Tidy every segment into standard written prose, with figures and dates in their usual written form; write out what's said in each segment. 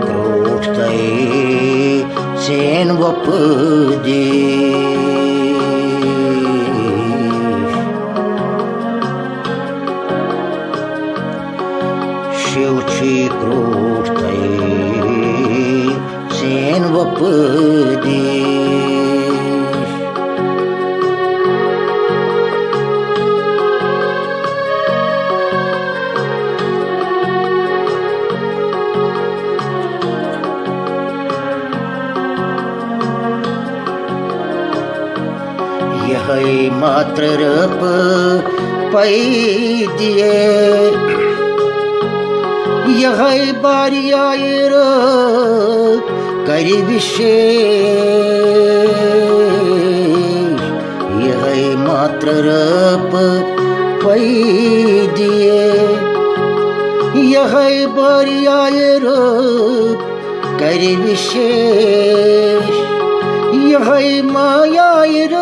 krūtai sen vapdeš Šivči krūtai sen vapdeš यही मात्र रप पैदिए यही बारियायर करी विशेष यही मात्र रप पैदिए यही बारियायर करी विशेष यही मायायर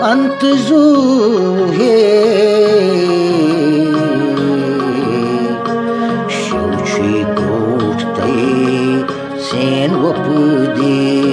अंत जुहे शिवची krūtai sen vapdeš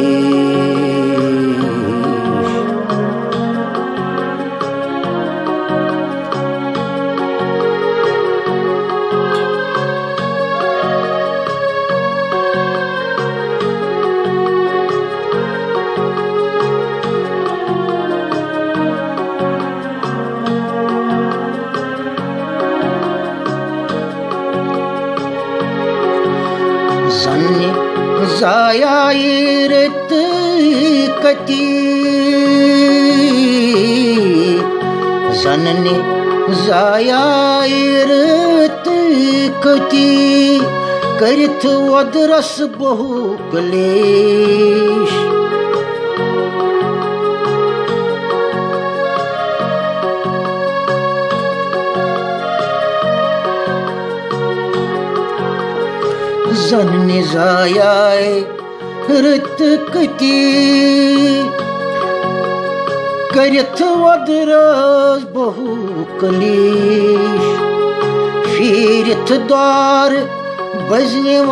Zanni zayayiret kati Zanni zayayiret kati Karit vadras bahu kalesh Zanni zayayiret kati Karit vadras bahu kalesh Firit dar baznevait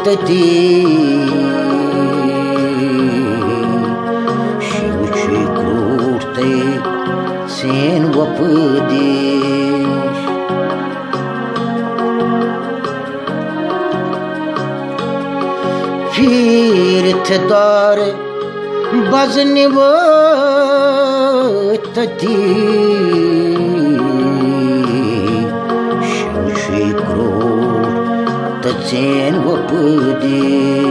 tati Šivči krūtai sen vapdeš Firit dar baznevait tati Šivči krūtai sen vapdeš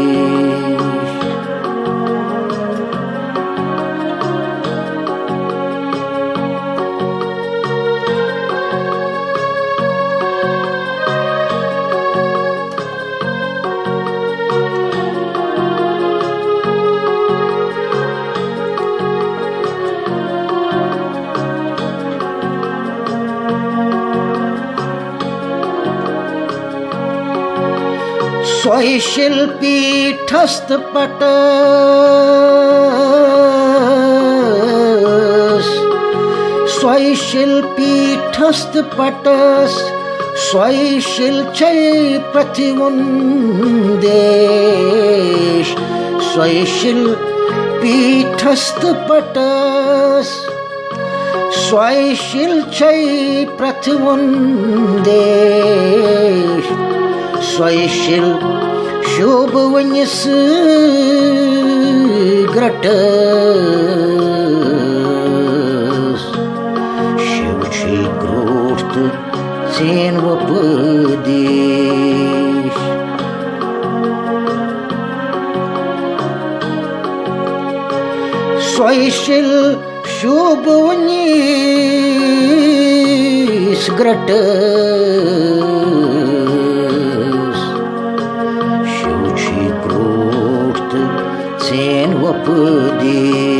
Swai shilpithast patas Swai shilpithast patas Swai shilchai prativundesh Swai shilpithast patas Swai shilchai prativundesh Swai shil shobhavanis gratas Šivči krūtai sen vapdeš Swai shil shobhavanis gratas Šivči krūtai sen vapdeš